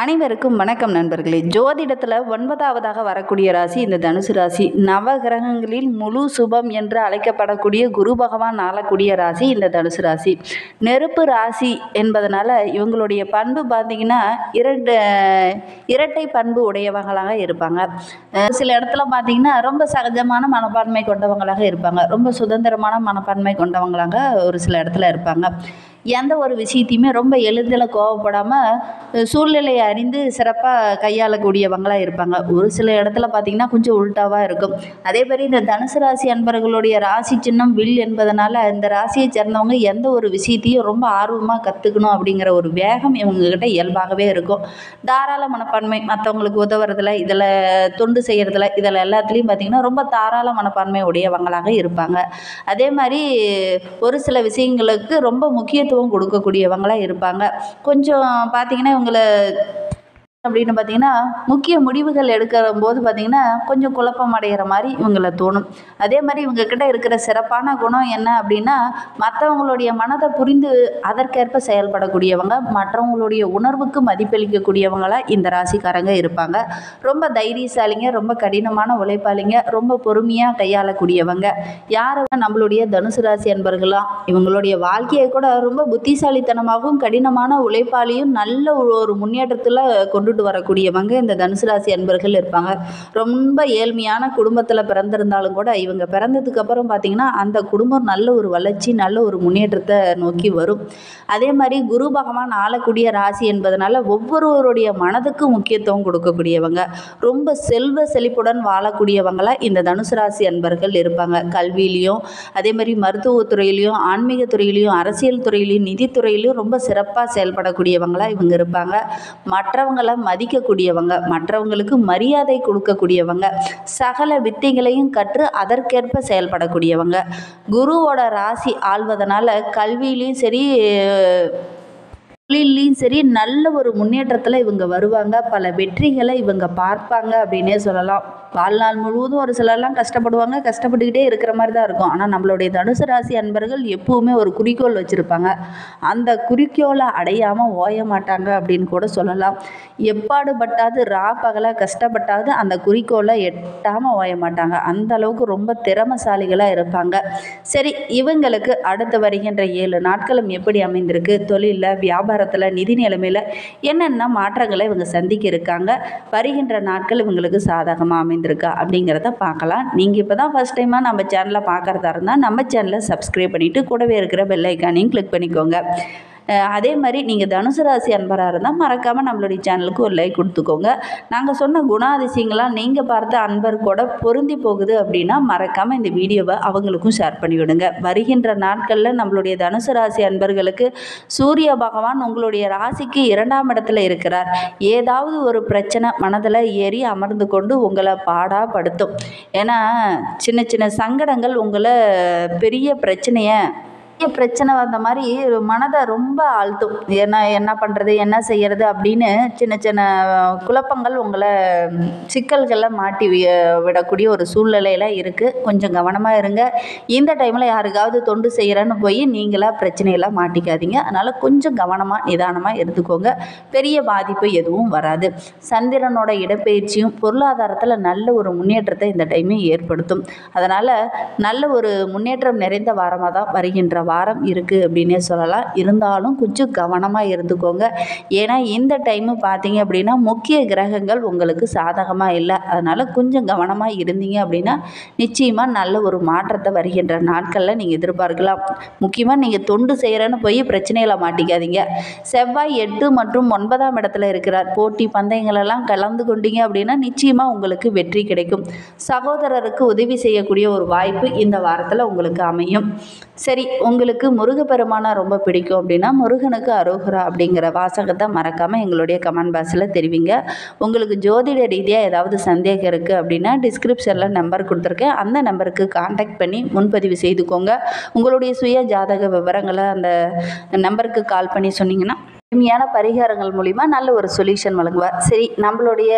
அனைவருக்கும் வணக்கம் நண்பர்களே. ஜோதிடத்தில் 9வதாக வரக்கூடிய ராசி இந்த தனுசு ராசி. நவகிரகங்களில் முழு சுபம் என்று அழைக்கப்படக்கூடிய குரு பகவான் ஆளக்கூடிய ராசி இந்த தனுசு ராசி. நெருப்பு ராசி என்பதனால இவங்களுடைய பண்பு பார்த்திங்கன்னா இரட்டை பண்பு உடையவங்களாக இருப்பாங்க. சில இடத்துல பார்த்திங்கன்னா ரொம்ப சகஜமான மனப்பான்மை கொண்டவங்களாக இருப்பாங்க. ரொம்ப சுதந்திரமான மனப்பான்மை கொண்டவங்களாக ஒரு சில இடத்துல இருப்பாங்க. எந்த ஒரு விஷயத்தையுமே ரொம்ப எளிதில் கோவப்படாமல் சூழ்நிலையை அறிந்து சிறப்பாக கையாளக்கூடியவங்களாக இருப்பாங்க. ஒரு சில இடத்துல பார்த்திங்கன்னா கொஞ்சம் உள்டாவாக இருக்கும். அதே மாதிரி இந்த தனுசு ராசி அன்பர்களுடைய ராசி சின்னம் வில் என்பதனால இந்த ராசியை சேர்ந்தவங்க எந்த ஒரு விஷயத்தையும் ரொம்ப ஆர்வமாக கற்றுக்கணும் அப்படிங்கிற ஒரு வேகம் இவங்ககிட்ட இயல்பாகவே இருக்கும். தாராள மனப்பான்மை, மற்றவங்களுக்கு உதவுறதுல, இதில் தொண்டு செய்கிறதுல, இதில் எல்லாத்துலேயும் பார்த்திங்கன்னா ரொம்ப தாராள மனப்பான்மை உடையவங்களாக இருப்பாங்க. அதே மாதிரி ஒரு சில விஷயங்களுக்கு ரொம்ப முக்கியத்துவம் கொடுக்கக்கூடியவங்களாக இருப்பாங்க. கொஞ்சம் பார்த்திங்கன்னா இவங்களை அப்படின்னு பார்த்திங்கன்னா முக்கிய முடிவுகள் எடுக்கிற போது பார்த்திங்கன்னா கொஞ்சம் குழப்பம் அடைகிற மாதிரி இவங்களை தோணும். அதே மாதிரி இவங்கக்கிட்ட இருக்கிற சிறப்பான குணம் என்ன அப்படின்னா, மற்றவங்களுடைய மனதை புரிந்து அதற்கேற்ப செயல்படக்கூடியவங்க, மற்றவங்களுடைய உணர்வுக்கு மதிப்பளிக்கக்கூடியவங்களாக இந்த ராசிக்காரங்க இருப்பாங்க. ரொம்ப தைரியசாலிங்க, ரொம்ப கடினமான உழைப்பாளிங்க, ரொம்ப பொறுமையாக கையாளக்கூடியவங்க. யாரும் நம்மளுடைய தனுசு ராசி அன்பர்களாம் இவங்களுடைய வாழ்க்கையை கூட ரொம்ப புத்திசாலித்தனமாகவும் கடினமான உழைப்பாளியும் நல்ல ஒரு முன்னேற்றத்தில் கொண்டுட்டு வரக்கூடியவங்க இந்த தனுசு ராசி அன்பர்கள் இருப்பாங்க. ரொம்ப ஏழ்மையான குடும்பத்தில் பிறந்திருந்தாலும் கூட இவங்க பிறந்ததுக்கு அப்புறம் பார்த்திங்கன்னா அந்த குடும்பம் நல்ல ஒரு வளர்ச்சி, நல்ல ஒரு முன்னேற்றத்தை நோக்கி வரும். அதே மாதிரி குரு பகவான் ஆளக்கூடிய ராசி என்பதனால ஒவ்வொருவருடைய மனதுக்கும் முக்கியத்துவம் கொடுக்கக்கூடியவங்க, ரொம்ப செல்வ செழிப்புடன் வாழக்கூடியவங்களா இந்த தனுசு ராசி அன்பர்கள் இருப்பாங்க. கல்வியிலையும் அதே மாதிரி மருத்துவத்துறையிலையும் ஆன்மீக துறையிலையும் அரசியல் துறையிலையும் நிதித்துறையிலையும் ரொம்ப சிறப்பாக செயல்படக்கூடியவங்களா இவங்க இருப்பாங்க. மற்றவங்களை மதிக்கக்கூடியவங்க, மற்றவங்களுக்கு மரியாதை கொடுக்கக்கூடியவங்க, சகல வித்தைகளையும் கற்று அதற்கேற்ப செயல்படக்கூடியவங்க. குருவோட ராசி ஆள்வதனால கல்வியிலையும் சரி தொழிலையும் சரி நல்ல ஒரு முன்னேற்றத்தில் இவங்க வருவாங்க. பல வெற்றிகளை இவங்க பார்ப்பாங்க அப்படின்னே சொல்லலாம். வாழ்நாள் முழுவதும் ஒரு சிலர்லாம் கஷ்டப்படுவாங்க, கஷ்டப்பட்டுக்கிட்டே இருக்கிற மாதிரி தான் இருக்கும். ஆனால் நம்மளுடைய தனுசு ராசி அன்பர்கள் எப்பவுமே ஒரு குறிக்கோள் வச்சுருப்பாங்க. அந்த குறிக்கோளை அடையாமல் ஓய மாட்டாங்க அப்படின்னு கூட சொல்லலாம். எப்பாடுபட்டாது பகலாக கஷ்டப்பட்டாது அந்த குறிக்கோளை எட்டாமல் ஓய மாட்டாங்க. அந்த அளவுக்கு ரொம்ப திறமசாலிகளாக இருப்பாங்க. சரி, இவங்களுக்கு அடுத்து வருகின்ற 7 நாட்களும் எப்படி அமைந்திருக்கு, தொழிலில், வியாபாரத்தில், நிதி நிலைமையில் என்னென்ன மாற்றங்களை இவங்க சந்திக்க இருக்காங்க, வருகின்ற நாட்கள் இவங்களுக்கு சாதகமாக அமைந்திருக்கா அப்படிங்கிறத பார்க்கலாம். நீங்கள் இப்போ தான் ஃபர்ஸ்ட் டைமாக நம்ம சேனலை பார்க்குறதா இருந்தால் நம்ம சேனலை சப்ஸ்கிரைப் பண்ணிவிட்டு கூடவே இருக்கிற பெல் ஐக்கானையும் கிளிக் பண்ணிக்கோங்க. அதே மாதிரி நீங்கள் தனுசு ராசி அன்பராக இருந்தால் மறக்காமல் நம்மளுடைய சேனலுக்கு ஒரு லைக் கொடுத்துக்கோங்க. நாங்கள் சொன்ன குணாதிசயங்களாம் நீங்கள் பார்த்த அன்பர் கூட பொருந்தி போகுது அப்படின்னா மறக்காமல் இந்த வீடியோவை அவங்களுக்கும் ஷேர் பண்ணிவிடுங்க. வருகின்ற நாட்களில் நம்மளுடைய தனுசு ராசி அன்பர்களுக்கு சூரிய பகவான் உங்களுடைய ராசிக்கு 2ஆம் இடத்துல இருக்கிறார். ஏதாவது ஒரு பிரச்சனை மனதில் ஏறி அமர்ந்து கொண்டு உங்களை பாடாப்படுத்தும். ஏன்னா சின்ன சின்ன சங்கடங்கள் உங்களை பெரிய பிரச்சனை வந்த மாதிரி மனதை ரொம்ப ஆழ்த்தும். என்ன பண்ணுறது, என்ன செய்கிறது அப்படின்னு சின்ன சின்ன குழப்பங்கள் உங்களை சிக்கல்களில் மாட்டி விடக்கூடிய ஒரு சூழ்நிலையில் இருக்குது. கொஞ்சம் கவனமாக இருங்க. இந்த டைமில் யாருக்காவது தொண்டு செய்கிறேன்னு போய் நீங்களாக பிரச்சனையெல்லாம் மாட்டிக்காதீங்க. அதனால் கொஞ்சம் கவனமாக நிதானமாக எடுத்துக்கோங்க. பெரிய பாதிப்பு எதுவும் வராது. சந்திரனோட இடப்பெயர்ச்சியும் பொருளாதாரத்தில் நல்ல ஒரு முன்னேற்றத்தை இந்த டைமே ஏற்படுத்தும். அதனால் நல்ல ஒரு முன்னேற்றம் நிறைந்த வாரமாக தான் வருகின்ற வாரம் இருக்குது அப்படின்னே சொல்லலாம். இருந்தாலும் கொஞ்சம் கவனமாக இருந்துக்கோங்க. ஏன்னா இந்த டைமு பார்த்தீங்க அப்படின்னா முக்கிய கிரகங்கள் உங்களுக்கு சாதகமாக இல்லை. அதனால் கொஞ்சம் கவனமாக இருந்தீங்க அப்படின்னா நிச்சயமாக நல்ல ஒரு மாற்றத்தை வருகின்ற நாட்களில் நீங்கள் எதிர்பார்க்கலாம். முக்கியமாக நீங்கள் தொண்டு செய்கிறேன்னு போய் பிரச்சனையில் மாட்டிக்காதீங்க. செவ்வாய் 8 மற்றும் 9ஆம் இடத்துல இருக்கிறார். போட்டி பந்தயங்களெல்லாம் கலந்து கொண்டீங்க அப்படின்னா நிச்சயமாக உங்களுக்கு வெற்றி கிடைக்கும். சகோதரருக்கு உதவி செய்யக்கூடிய ஒரு வாய்ப்பு இந்த வாரத்தில் உங்களுக்கு அமையும். சரி, உங்களுக்கு முருகப்பெருமானை ரொம்ப பிடிக்கும் அப்படின்னா முருகனுக்கு அரோகரா அப்படிங்கிற வாசகத்தை மறக்காமல் எங்களுடைய கமெண்ட் பாக்ஸில் தெரிவிங்க. உங்களுக்கு ஜோதிட ரீதியாக ஏதாவது சந்தேகம் இருக்குது அப்படின்னா டிஸ்கிரிப்ஷனில் நம்பர் கொடுத்துருக்கேன். அந்த நம்பருக்கு கான்டாக்ட் பண்ணி முன்பதிவு செய்துக்கோங்க. உங்களுடைய சுய ஜாதக விவரங்களை அந்த நம்பருக்கு கால் பண்ணி சொன்னீங்கன்னா எளிமையான பரிகாரங்கள் மூலிமா நல்ல ஒரு சொல்யூஷன் வழங்குவார். சரி, நம்மளுடைய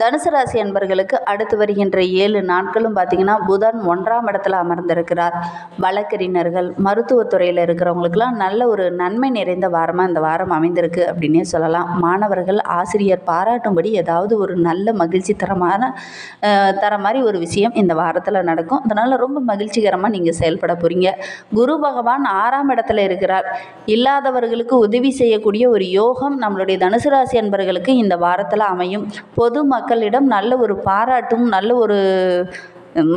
தனுசு ராசி அன்பர்களுக்கு அடுத்து வருகின்ற 7 நாட்களும் பார்த்திங்கன்னா புதன் 1ஆம் இடத்துல அமர்ந்திருக்கிறார். வழக்கறிஞர்கள், மருத்துவத்துறையில் இருக்கிறவங்களுக்கெல்லாம் நல்ல ஒரு நன்மை நிறைந்த வாரமாக இந்த வாரம் அமைந்திருக்கு அப்படின்னே சொல்லலாம். மாணவர்கள், ஆசிரியர் பாராட்டும்படி ஏதாவது ஒரு நல்ல மகிழ்ச்சி தர மாதிரி ஒரு விஷயம் இந்த வாரத்தில் நடக்கும். அதனால் ரொம்ப மகிழ்ச்சிகரமாக நீங்கள் செயல்பட போகிறீங்க. குரு பகவான் 6ஆம் இடத்துல இருக்கிறார். இல்லாதவர்களுக்கு உதவி செய்யக்கூடிய ஒரு யோகம் நம்மளுடைய தனுசு ராசி அன்பர்களுக்கு இந்த வாரத்தில் அமையும். பொது மக்களிடம் நல்ல ஒரு பாராட்டும் நல்ல ஒரு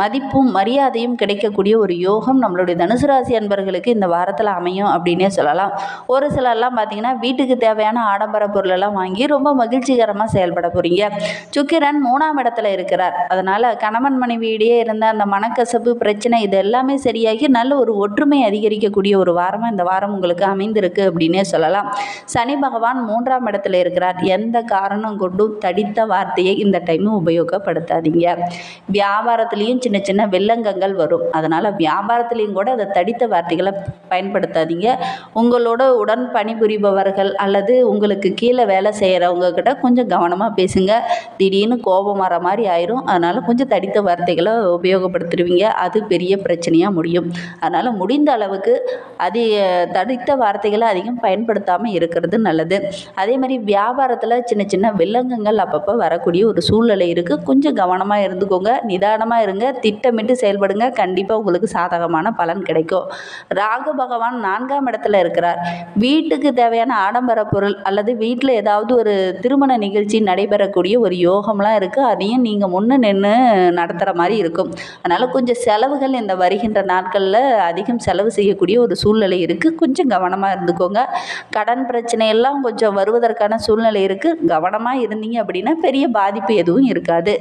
மதிப்பும் மரியாதையும் கிடைக்கக்கூடிய ஒரு யோகம் நம்மளுடைய தனுசு ராசி அன்பர்களுக்கு இந்த வாரத்தில் அமையும் அப்படின்னே சொல்லலாம். ஒரு சிலர்லாம் பார்த்திங்கன்னா வீட்டுக்கு தேவையான ஆடம்பர பொருளெல்லாம் வாங்கி ரொம்ப மகிழ்ச்சிகரமாக செயல்பட போகிறீங்க. சுக்கிரன் 3ஆம் இடத்துல இருக்கிறார். அதனால் கணவன் மனைவியிடையே இருந்த அந்த மனக்கசப்பு பிரச்சனை இது எல்லாமே சரியாகி நல்ல ஒரு ஒற்றுமை அதிகரிக்கக்கூடிய ஒரு வாரமாக இந்த வாரம் உங்களுக்கு அமைந்திருக்கு அப்படின்னே சொல்லலாம். சனி பகவான் 3ஆம் இடத்துல இருக்கிறார். எந்த காரணம் கொண்டும் தடித்த வார்த்தையை இந்த டைமும் உபயோகப்படுத்தாதீங்க. வியாபாரத்தில் சின்ன சின்ன வெள்ளங்கங்கள் வரும். அதனால் வியாபாரத்திலையும் கூட அதை தடித்த வார்த்தைகளை பயன்படுத்தாதீங்க. உங்களோட உடன் பணிபுரிபவர்கள் அல்லது உங்களுக்கு கீழே வேலை செய்கிறவங்க கிட்ட கொஞ்சம் கவனமாக பேசுங்க. திடீர்னு கோபம் வர மாதிரி ஆயிரும். அதனால் கொஞ்சம் தடித்த வார்த்தைகளை உபயோகப்படுத்திடுவீங்க. அது பெரிய பிரச்சனையாக முடியும். அதனால் முடிந்த அளவுக்கு தடித்த வார்த்தைகளை அதிகம் பயன்படுத்தாமல் இருக்கிறது நல்லது. அதே மாதிரி வியாபாரத்தில் சின்ன சின்ன வெள்ளங்கங்கள் அப்பப்போ வரக்கூடிய ஒரு சூழ்நிலை இருக்குது. கொஞ்சம் கவனமாக இருந்துக்கோங்க, நிதானமாக இருங்க, திட்டமிட்டு செயல்படுங்க. கண்டிப்பாக உங்களுக்கு சாதகமான பலன் கிடைக்கும். ராகு பகவான் 4ஆம் இடத்துல இருக்கிறார். வீட்டுக்கு தேவையான ஆடம்பர பொருள் அல்லது வீட்டில் ஏதாவது ஒரு திருமண நிகழ்ச்சி நடைபெறக்கூடிய ஒரு யோகம்லாம் இருக்குது. அதையும் நீங்கள் முன்ன நின்று நடத்துகிற மாதிரி இருக்கும். அதனால் கொஞ்சம் செலவுகள் இந்த வருகின்ற நாட்களில் அதிகம் செலவு செய்யக்கூடிய ஒரு சூழ்நிலை இருக்குது. கொஞ்சம் கவனமாக இருந்துக்கோங்க. கடன் பிரச்சனை எல்லாம் கொஞ்சம் வருவதற்கான சூழ்நிலை இருக்குது. கவனமாக இருந்தீங்க அப்படின்னா பெரிய பாதிப்பு எதுவும் இருக்காது.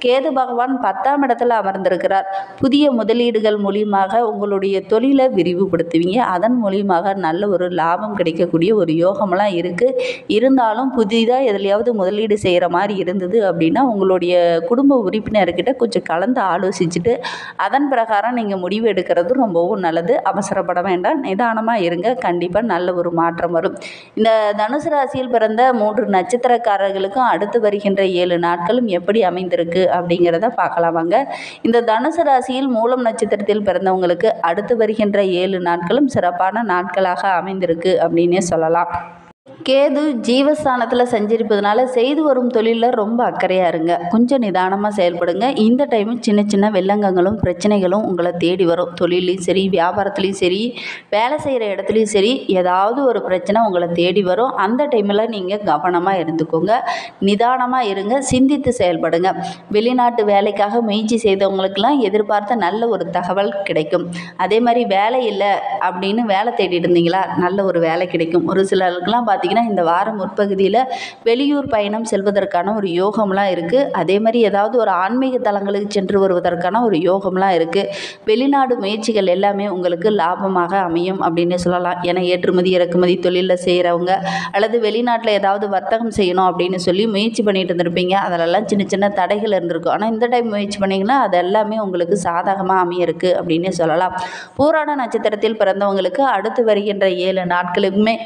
கேது பகவான் 10ஆம் இடத்துல அமர்ந்திருக்கிறார். புதிய முதலீடுகள் மூலியமாக உங்களுடைய தொழிலை விரிவுபடுத்துவீங்க. அதன் மூலியமாக நல்ல ஒரு லாபம் கிடைக்கக்கூடிய ஒரு யோகமெல்லாம் இருக்குது. இருந்தாலும் புதிதாக எதுலையாவது முதலீடு செய்கிற மாதிரி இருந்தது அப்படின்னா உங்களுடைய குடும்ப உறுப்பினர்கிட்ட கொஞ்சம் கலந்து ஆலோசிச்சுட்டு அதன் பிரகாரம் நீங்கள் முடிவு எடுக்கிறது ரொம்பவும் நல்லது. அவசரப்பட வேண்டாம், நிதானமாக இருங்க. கண்டிப்பாக நல்ல ஒரு மாற்றம் வரும். இந்த தனுசு ராசியில் பிறந்த 3 நட்சத்திரக்காரர்களுக்கும் அடுத்து வருகின்ற 7 நாட்களும் எப்படி அமைந்திருக்கு அப்படிங்கிறத பார்க்கலாம் வாங்க. இந்த தனுசு ராசியில் மூலம் நட்சத்திரத்தில் பிறந்தவங்களுக்கு அடுத்து வருகின்ற 7 நாட்களும் சிறப்பான நாட்களாக அமைந்திருக்கு அப்படின்னே சொல்லலாம். கேது ஜீவஸ்தானத்தில் சஞ்சரிப்பதனால செய்து வரும் தொழிலில் ரொம்ப அக்கறையாக இருங்க. கொஞ்சம் நிதானமாக செயல்படுங்க. இந்த டைமும் சின்ன சின்ன வெள்ளங்கங்களும் பிரச்சனைகளும் உங்களை தேடி வரும். தொழிலையும் சரி, வியாபாரத்துலேயும் சரி, வேலை செய்கிற இடத்துலையும் சரி, ஏதாவது ஒரு பிரச்சனை உங்களை தேடி வரும். அந்த டைமில் நீங்கள் கவனமாக இருந்துக்கோங்க, நிதானமாக இருங்க, சிந்தித்து செயல்படுங்க. வெளிநாட்டு வேலைக்காக முயற்சி செய்தவங்களுக்கெல்லாம் எதிர்பார்த்த நல்ல ஒரு தகவல் கிடைக்கும். அதே மாதிரி வேலை இல்லை அப்படின்னு வேலை தேடி இருந்தீங்களா, நல்ல ஒரு வேலை கிடைக்கும். ஒரு சிலருக்குலாம் பார்த்திங்கன்னா இந்த வாரம் முற்பகுதியில் வெளியூர் பயணம் செல்வதற்கான ஒரு யோகம்லாம் இருக்குது. அதே மாதிரி ஏதாவது ஒரு ஆன்மீக தலங்களுக்கு சென்று வருவதற்கான ஒரு யோகம்லாம் இருக்குது. வெளிநாடு முயற்சிகள் எல்லாமே உங்களுக்கு லாபமாக அமையும் அப்படின்னு சொல்லலாம். ஏன்னா ஏற்றுமதி இறக்குமதி தொழிலில் செய்கிறவங்க அல்லது வெளிநாட்டில் ஏதாவது வர்த்தகம் செய்யணும் அப்படின்னு சொல்லி முயற்சி பண்ணிட்டு இருந்திருப்பீங்க. அதிலெல்லாம் சின்ன சின்ன தடைகள் இருந்திருக்கும். ஆனால் இந்த டைம் முயற்சி பண்ணிங்கன்னா அது எல்லாமே உங்களுக்கு சாதகமாக அமையிருக்கு அப்படின்னு சொல்லலாம். பூராட நட்சத்திரத்தில் பிறந்தவங்களுக்கு அடுத்து வருகின்ற 7 நாட்களுக்குமே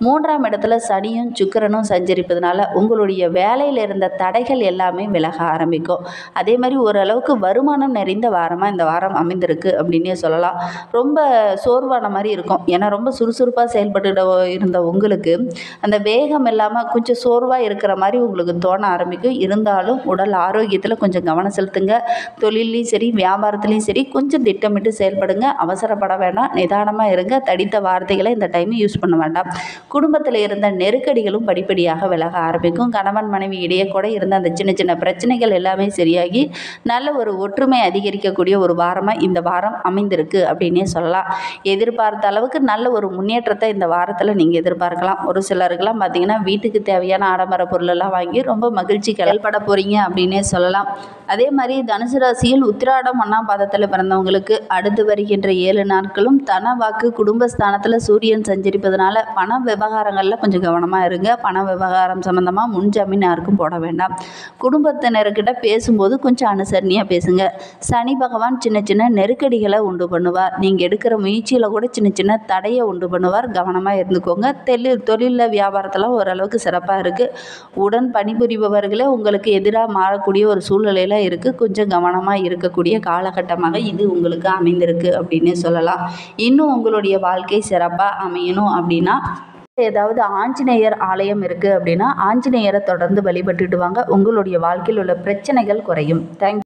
3ஆம் இடத்துல சனியும் சுக்கிரனும் சஞ்சரிப்பதனால உங்களுடைய வேலையில் இருந்த தடைகள் எல்லாமே விலக ஆரம்பிக்கும். அதே மாதிரி ஓரளவுக்கு வருமானம் நிறைந்த வாரமாக இந்த வாரம் அமைந்திருக்கு அப்படின்னே சொல்லலாம். ரொம்ப சோர்வான மாதிரி இருக்கும். ஏன்னா ரொம்ப சுறுசுறுப்பாக செயல்பட்டு இருந்த உங்களுக்கு அந்த வேகம் இல்லாமல் கொஞ்சம் சோர்வாக இருக்கிற மாதிரி உங்களுக்கு தோண ஆரம்பிக்கும். இருந்தாலும் உடல் ஆரோக்கியத்தில் கொஞ்சம் கவனம் செலுத்துங்க. தொழிலையும் சரி, வியாபாரத்துலேயும் சரி, கொஞ்சம் திட்டமிட்டு செயல்படுங்க. அவசரப்பட வேண்டாம், நிதானமாக இருங்க. தடித்த வார்த்தைகளை இந்த டைம் யூஸ் பண்ண வேண்டாம். குடும்பத்தில் இருந்த நெருக்கடிகளும் படிப்படியாக விலக ஆரம்பிக்கும். கணவன் மனைவி இடையே கூட இருந்த அந்த சின்ன சின்ன பிரச்சனைகள் எல்லாமே சரியாகி நல்ல ஒரு ஒற்றுமை அதிகரிக்கக்கூடிய ஒரு வாரமாக இந்த வாரம் அமைந்திருக்கு அப்படின்னே சொல்லலாம். எதிர்பார்த்த அளவுக்கு நல்ல ஒரு முன்னேற்றத்தை இந்த வாரத்தில் நீங்கள் எதிர்பார்க்கலாம். ஒரு சிலருக்கெல்லாம் பார்த்தீங்கன்னா வீட்டுக்கு தேவையான ஆடம்பர பொருளெல்லாம் வாங்கி ரொம்ப மகிழ்ச்சி செயல்பட போகிறீங்க அப்படின்னே சொல்லலாம். அதே மாதிரி தனுசு ராசியில் உத்திராடம் 1ஆம் பாதத்தில் பிறந்தவங்களுக்கு அடுத்து வருகின்ற 7 நாட்களும் தன வாக்கு குடும்பஸ்தானத்தில் சூரியன் சஞ்சரிப்பதனால பண விவகாரங்களில் கொஞ்சம் கவனமாக இருங்க. பண விவகாரம் சம்மந்தமாக முன்ஜாமீன் யாருக்கும் போட வேண்டாம். குடும்பத்தினர்கிட்ட பேசும்போது கொஞ்சம் அனுசரணையாக பேசுங்க. சனி பகவான் சின்ன சின்ன நெருக்கடிகளை உண்டு பண்ணுவார். நீங்கள் எடுக்கிற முயற்சியில் கூட சின்ன சின்ன தடையை உண்டு பண்ணுவார். கவனமாக இருந்துக்கோங்க. தொழிலில் வியாபாரத்தில் ஓரளவுக்கு சிறப்பாக இருக்குது. உடன் பணிபுரிபவர்களே உங்களுக்கு எதிராக மாறக்கூடிய ஒரு சூழ்நிலையில் இருக்குது. கொஞ்சம் கவனமாக இருக்கக்கூடிய காலகட்டமாக இது உங்களுக்கு அமைந்திருக்கு அப்படின்னு சொல்லலாம். இன்னும் உங்களுடைய வாழ்க்கை சிறப்பாக அமையணும் அப்படின்னா ஏதாவது ஆஞ்சநேயர் ஆலயம் இருக்குது அப்படின்னா ஆஞ்சநேயரை தொடர்ந்து வழிபட்டுட்டு வாங்க. உங்களுடைய வாழ்க்கையில் உள்ள பிரச்சனைகள் குறையும். தேங்க்யூ.